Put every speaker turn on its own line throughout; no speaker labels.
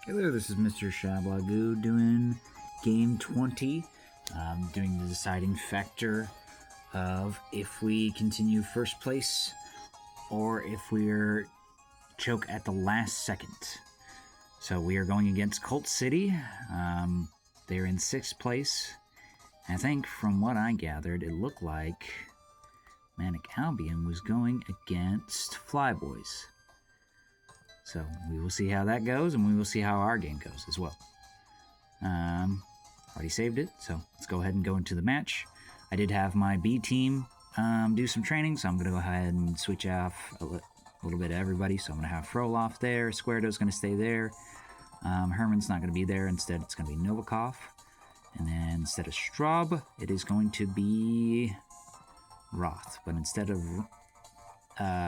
Hey there, this is Mr. Shablagoo doing game 20, doing the deciding factor of if we continue first place or if we're choke at the last second. So we are going against Colt City. They're in 6th place. I think from what I gathered, it looked like Manic Albion was going against Flyboys. So we will see how that goes, and we will see how our game goes as well. Already saved it, so let's go ahead and go into the match. I did have my B team do some training, so I'm going to go ahead and switch off a little bit of everybody. So I'm going to have Froloff there, Squaredo's going to stay there, Herman's not going to be there, instead it's going to be Novikov. And then instead of Straub, it is going to be Roth. But instead of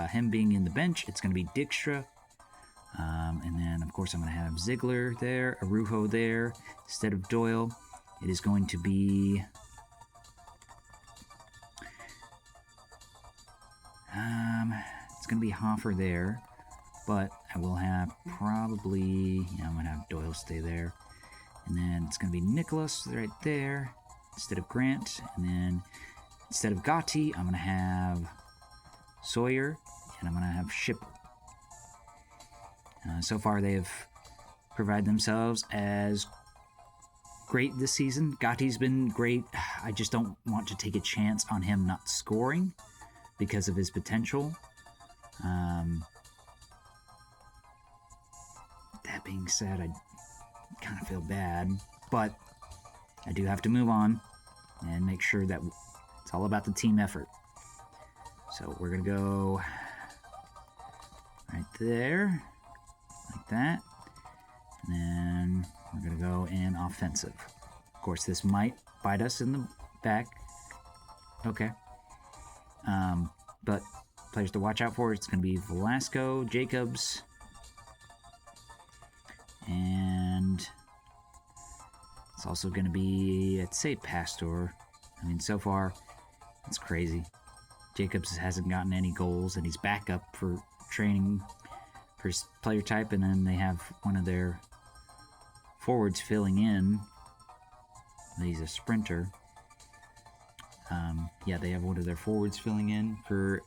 him being in the bench, it's going to be Dijkstra. And then, of course, I'm going to have Ziegler there, Arujo there. Instead of Doyle, it is going to be... it's going to be Hoffer there. But I will have probably... Yeah, I'm going to have Doyle stay there. And then it's going to be Nicholas right there instead of Grant. And then instead of Gotti, I'm going to have Sawyer. And I'm going to have Shipper. So far, they have provided themselves as great this season. Gotti's been great. I just don't want to take a chance on him not scoring because of his potential. That being said, I kind of feel bad, but I do have to move on and make sure that it's all about the team effort. So we're going to go right there. Like that. And then we're going to go in offensive. Of course, this might bite us in the back. Okay. But players to watch out for, it's going to be Velasco, Jacobs, and it's also going to be, I'd say, Pastor. I mean, so far, it's crazy. Jacobs hasn't gotten any goals, and he's back up for training for his player type, and then they have one of their forwards filling in. He's a sprinter. Yeah, they have one of their forwards filling in for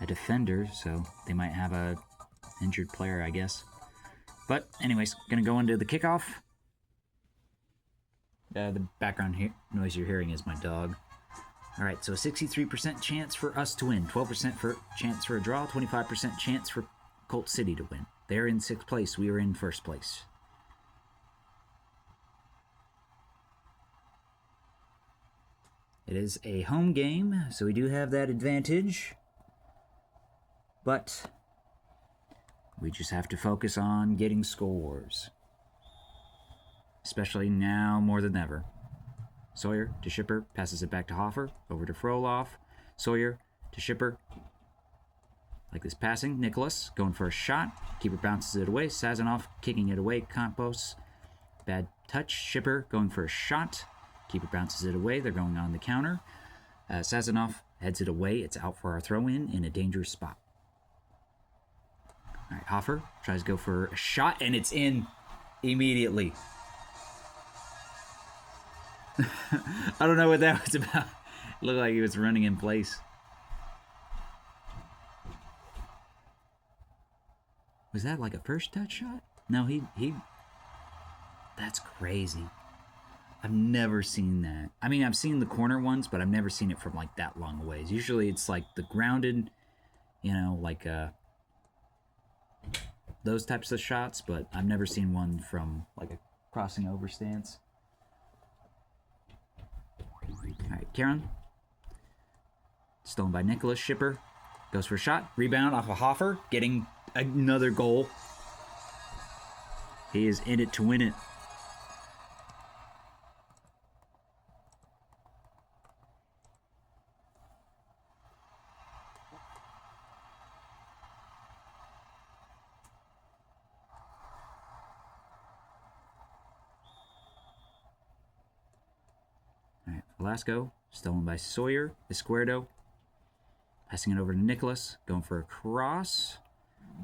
a defender, so they might have a injured player, I guess. But anyways, gonna go into the kickoff. The background noise you're hearing is my dog. All right, so 63% chance for us to win, 12% chance for a draw, 25% chance for Colt City to win. They're in 6th place. We are in 1st place. It is a home game, so we do have that advantage. But we just have to focus on getting scores. Especially now more than ever. Sawyer to Shipper, passes it back to Hoffer, over to Froloff. Sawyer to Shipper. Like this passing, Nicholas going for a shot. Keeper bounces it away. Sazonov kicking it away. Campos, bad touch. Shipper going for a shot. Keeper bounces it away. They're going on the counter. Sazonov heads it away. It's out for our throw-in a dangerous spot. All right, Hoffer tries to go for a shot, and it's in immediately. I don't know what that was about. It looked like he was running in place. Was that like a first touch shot? No, he that's crazy. I've never seen that. I mean, I've seen the corner ones, but I've never seen it from like that long away. Usually it's like the grounded, like those types of shots, but I've never seen one from like a crossing over stance. All right, Karen. Stolen by Nicholas. Shipper goes for a shot. Rebound off of Hoffer, getting another goal. He is in it to win it. All right, Velasco, stolen by Sawyer. Esquerdo, passing it over to Nicholas, going for a cross.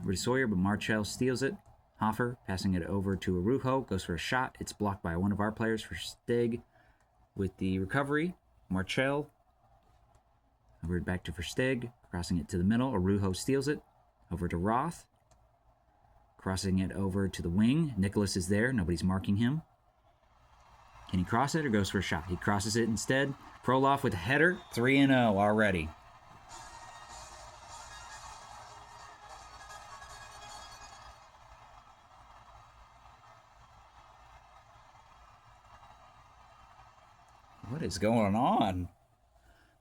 Over to Sawyer, but Marchell steals it. Hoffer passing it over to Arujo. Goes for a shot. It's blocked by one of our players for Stig with the recovery. Marchell. Over back to Verstig. Crossing it to the middle. Arujo steals it. Over to Roth. Crossing it over to the wing. Nicholas is there. Nobody's marking him. Can he cross it or goes for a shot? He crosses it instead. Frolov with a header. 3-0 already. What is going on?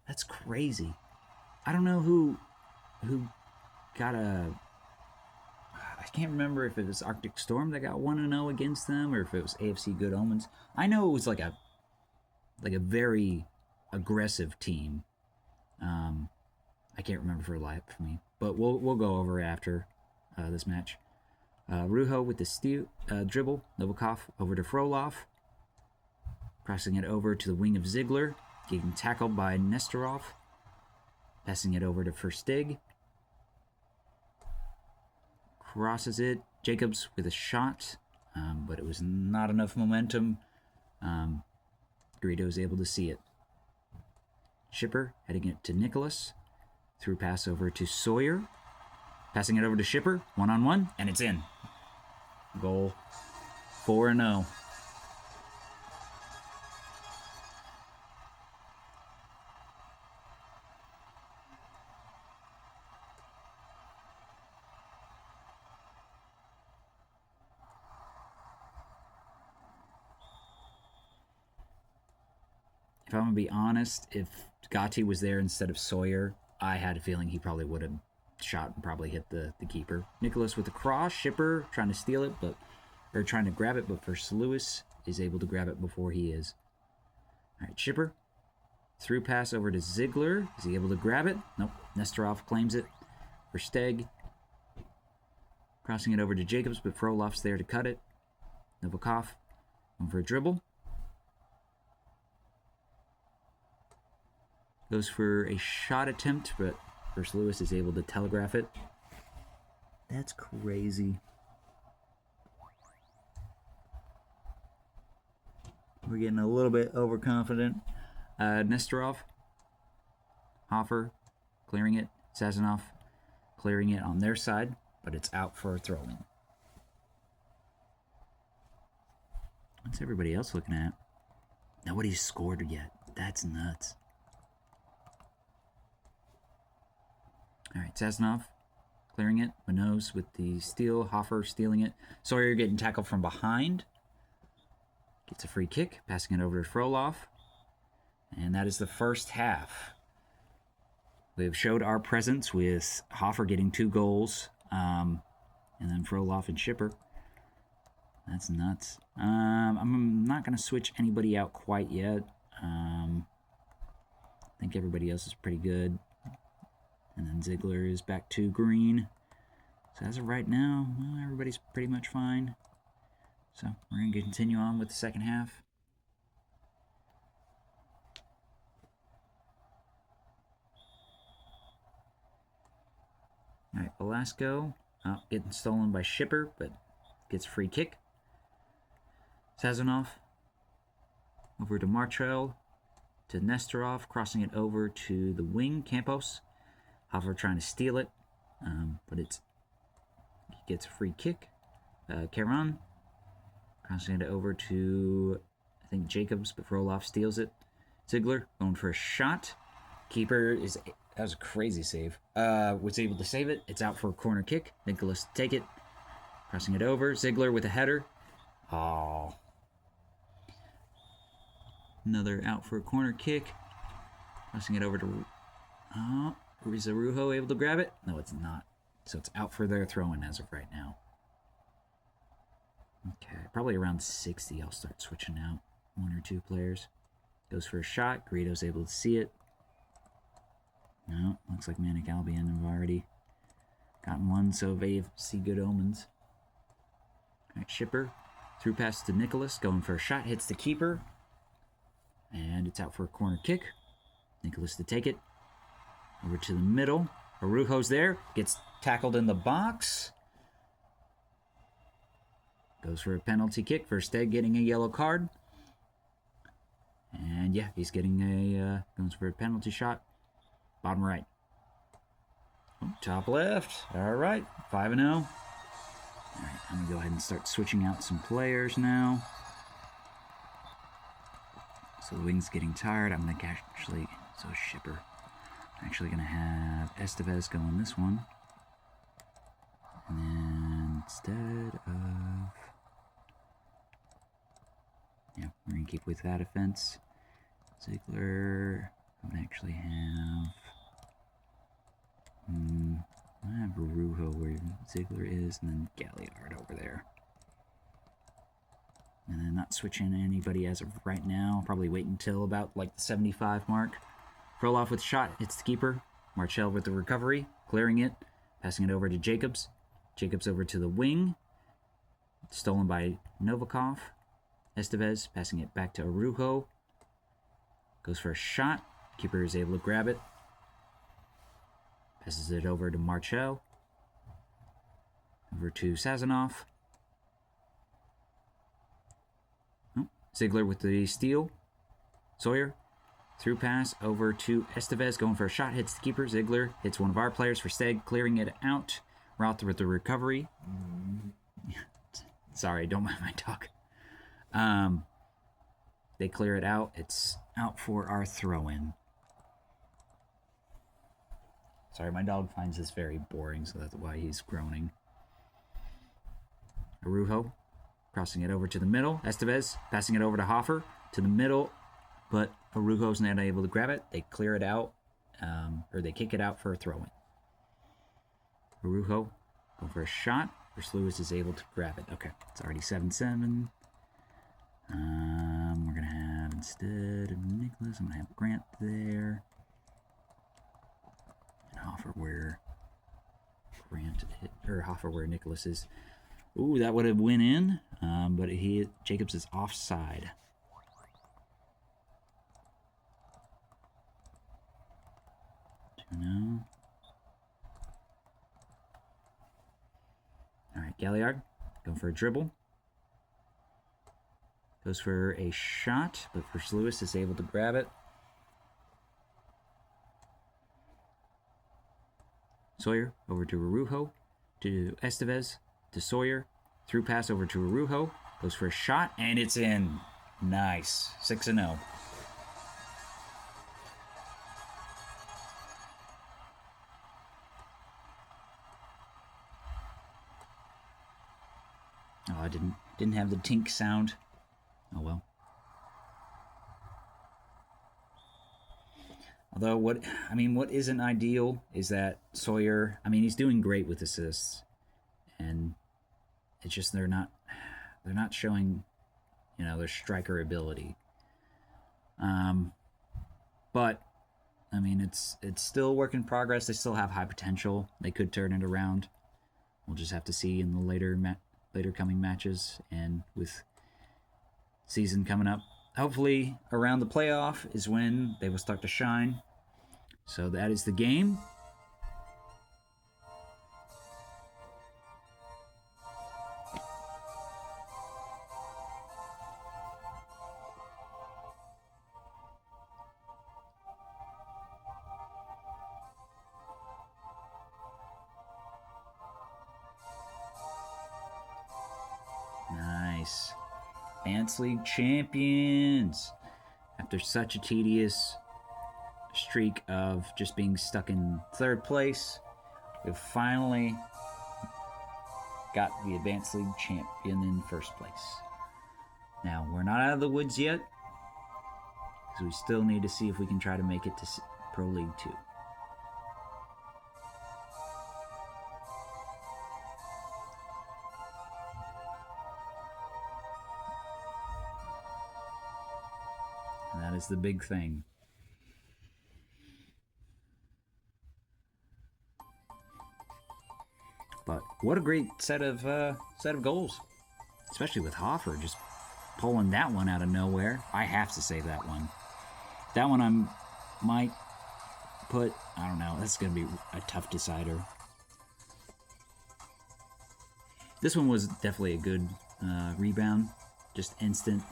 That's crazy. I don't know who got a... I can't remember if it was Arctic Storm that got 1-0 against them or if it was AFC Good Omens. I know it was like a very aggressive team. I can't remember for life for me, but we'll go over it after this match. Rujo with the steal, dribble. Novikov over to Frolov. Crossing it over to the wing of Ziegler. Getting tackled by Nestorov. Passing it over to Verstig. Crosses it. Jacobs with a shot, but it was not enough momentum. Garrido is able to see it. Schipper heading it to Nicholas. Through pass over to Sawyer. Passing it over to Schipper. 1-on-1, and it's in. Goal. 4-0. If I'm going to be honest, if Gotti was there instead of Sawyer, I had a feeling he probably would have shot and probably hit the keeper. Nicholas with the cross. Schipper trying to steal it, or trying to grab it, but first Lewis is able to grab it before he is. All right, Schipper. Through pass over to Ziegler. Is he able to grab it? Nope. Nestorov claims it for Steg. Crossing it over to Jacobs, but Frolov's there to cut it. Novikov going for a dribble. Goes for a shot attempt, but first Lewis is able to telegraph it. That's crazy. We're getting a little bit overconfident. Nestorov. Hoffer clearing it. Sazonov clearing it on their side, but it's out for a throw-in. What's everybody else looking at? Nobody's scored yet. That's nuts. All right, Sazonov clearing it. Manoz with the steal. Hoffer stealing it. Sawyer getting tackled from behind. Gets a free kick. Passing it over to Frolov. And that is the first half. We have showed our presence with Hoffer getting 2 goals. And then Frolov and Schipper. That's nuts. I'm not going to switch anybody out quite yet. I think everybody else is pretty good. And then Ziegler is back to green. So as of right now, well, everybody's pretty much fine. So we're going to continue on with the second half. All right, Velasco getting stolen by Schipper, but gets a free kick. Sazonov over to Martrell, to Nestorov, crossing it over to the wing, Campos. Hoffer trying to steal it, but he gets a free kick. Caron crossing it over to, I think, Jacobs, but Frolov steals it. Ziegler going for a shot. Keeper is, that was a crazy save. Was able to save it. It's out for a corner kick. Nicholas take it. Crossing it over. Ziegler with a header. Oh. Another out for a corner kick. Crossing it over to... Oh. Is Arujo able to grab it? No, it's not. So it's out for their throw-in as of right now. Okay, probably around 60 I'll start switching out 1 or 2 players. Goes for a shot. Garrido's able to see it. No, looks like Manic Albion have already gotten one, so they see good omens. All right, Schipper. Through pass to Nicholas. Going for a shot. Hits the keeper. And it's out for a corner kick. Nicholas to take it. Over to the middle. Arujo's there. Gets tackled in the box. Goes for a penalty kick for Steg getting a yellow card. And yeah, he's getting a, goes for a penalty shot. Bottom right. Oh, top left. All right, 5-0. All right, I'm going to go ahead and start switching out some players now. So the wing's getting tired. I'm going to actually, so shipper. I'm actually going to have S.5 go in this one. And then instead of, yeah, we're going to keep with that offense. Ziegler, I'm going to actually have, I have Ruho where Ziegler is, and then Galliard over there. And then not switching anybody as of right now. Probably wait until about like the 75 mark. Frolov with shot, hits the keeper. Marchell with the recovery, clearing it, passing it over to Jacobs. Jacobs over to the wing. Stolen by Novikov. Estevez passing it back to Arujo. Goes for a shot. Keeper is able to grab it. Passes it over to Marchell. Over to Sazonov. Oh, Ziegler with the steal. Sawyer. Through pass over to Estevez. Going for a shot. Hits the keeper. Ziegler hits one of our players for Steg. Clearing it out. Roth with the recovery. Sorry, don't mind my talk. They clear it out. It's out for our throw-in. Sorry, my dog finds this very boring, so that's why he's groaning. Arujo crossing it over to the middle. Estevez passing it over to Hoffer to the middle, but Arujo's not able to grab it. They clear it out, or they kick it out for a throw-in. Arujo going for a shot. Bruce Lewis is able to grab it. Okay, it's already 7-7. We're going to have, instead of Nicholas, I'm going to have Grant there. And Hoffer where Grant hit, or Hoffer where Nicholas is. Ooh, that would have went in, but Jacobs is offside. No. All right, Galliard going for a dribble. Goes for a shot, but First Lewis is able to grab it. Sawyer over to Arujo, to Estevez, to Sawyer. Through pass over to Arujo. Goes for a shot, and it's in. Nice. 6-0. Oh, I didn't have the tink sound. Oh well. Although what isn't ideal is that Sawyer, he's doing great with assists, and it's just they're not showing, their striker ability. But it's still work in progress. They still have high potential. They could turn it around. We'll just have to see in the later coming matches, and with season coming up. Hopefully around the playoff is when they will start to shine. So that is the game. Nice. Advanced League champions. After such a tedious streak of just being stuck in third place, we've finally got the Advanced League champion in first place. Now, we're not out of the woods yet, because we still need to see if we can try to make it to Pro League 2. And that is the big thing. But what a great set of goals, especially with Hoffer just pulling that one out of nowhere. I have to save that one. That one I might put, I don't know, that's going to be a tough decider. This one was definitely a good rebound, just instant,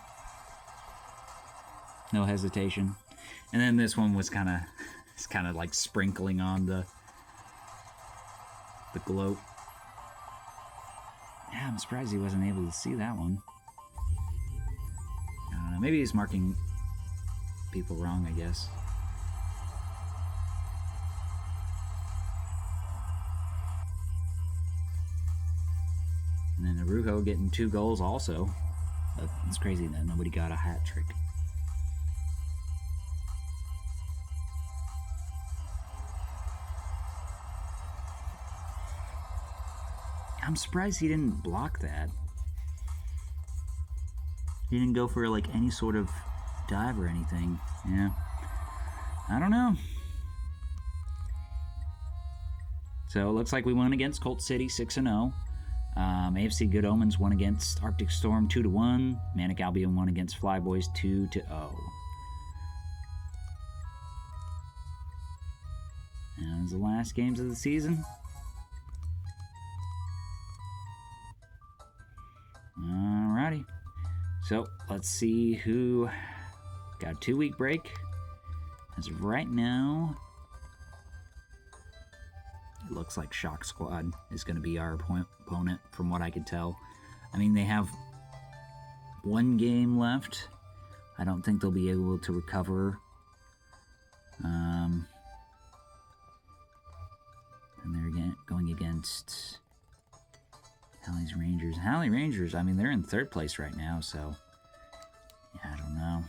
no hesitation. And then this one was kind of like sprinkling on the gloat. Yeah, I'm surprised he wasn't able to see that one. I don't know, maybe he's marking people wrong, I guess. And then Arujo getting 2 goals also. It's crazy that nobody got a hat trick. I'm surprised he didn't block that. He didn't go for like any sort of dive or anything. Yeah. I don't know. So it looks like we won against Colt City 6-0. AFC Good Omens won against Arctic Storm 2-1. Manic Albion won against Flyboys 2-0. And the last games of the season. Alrighty. So let's see who got a 2-week break. As of right now, it looks like Shock Squad is going to be our opponent, from what I could tell. I mean, they have 1 game left. I don't think they'll be able to recover. And they're going against Halley's Rangers. Halley Rangers, I mean, they're in 3rd place right now, so yeah, I don't know.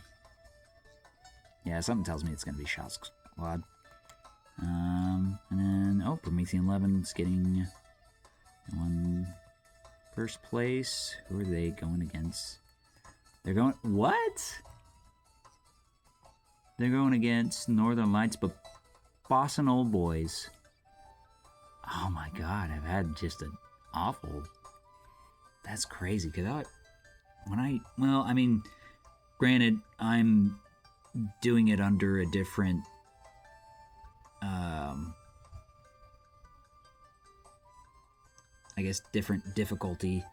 Yeah, something tells me it's going to be Shock Squad. And then, Promethean 11's getting 1st place. Who are they going against? They're going, what? They're going against Northern Lights, but Boston Old Boys. Oh my god, I've had just an awful... That's crazy, because granted, I'm doing it under a different... I guess different difficulty.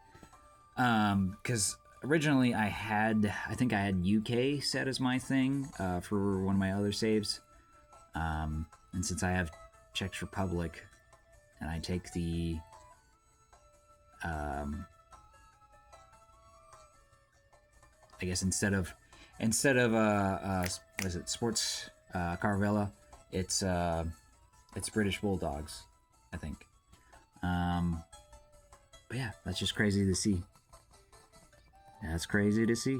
Because originally I think I had UK set as my thing for one of my other saves. And since I have Czech Republic, and I take the I guess instead of what is it, Sports Caravella, it's British Bulldogs, I think. But yeah, that's just crazy to see. That's crazy to see.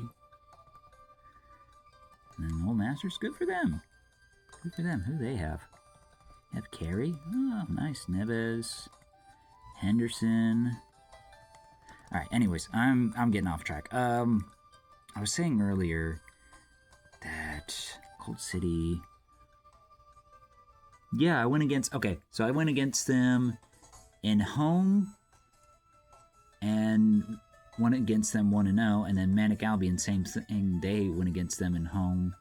And then Old Masters, good for them. Good for them. Who do they have? They have Carey. Oh, nice. Neves. Henderson. All right. Anyways, I'm getting off track. I was saying earlier that Cold City. Yeah, I went against. Okay, so I went against them in home, and went against them 1-0, and then Manic Albion, same thing. They went against them in home,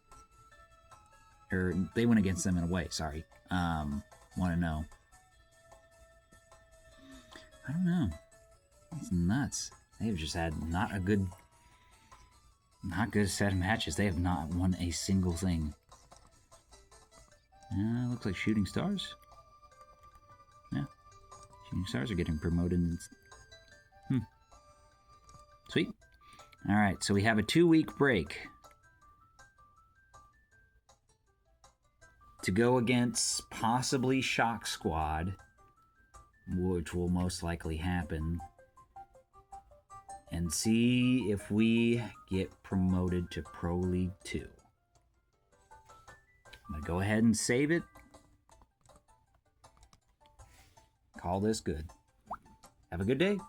or they went against them in away. Sorry, 1-0. I don't know. It's nuts. They've just had not good set of matches. They have not won a single thing. Looks like Shooting Stars. Yeah, Shooting Stars are getting promoted. Sweet. All right, so we have a 2-week break to go against possibly Shock Squad, which will most likely happen, and see if we get promoted to Pro League 2. I'm going to go ahead and save it. Call this good. Have a good day.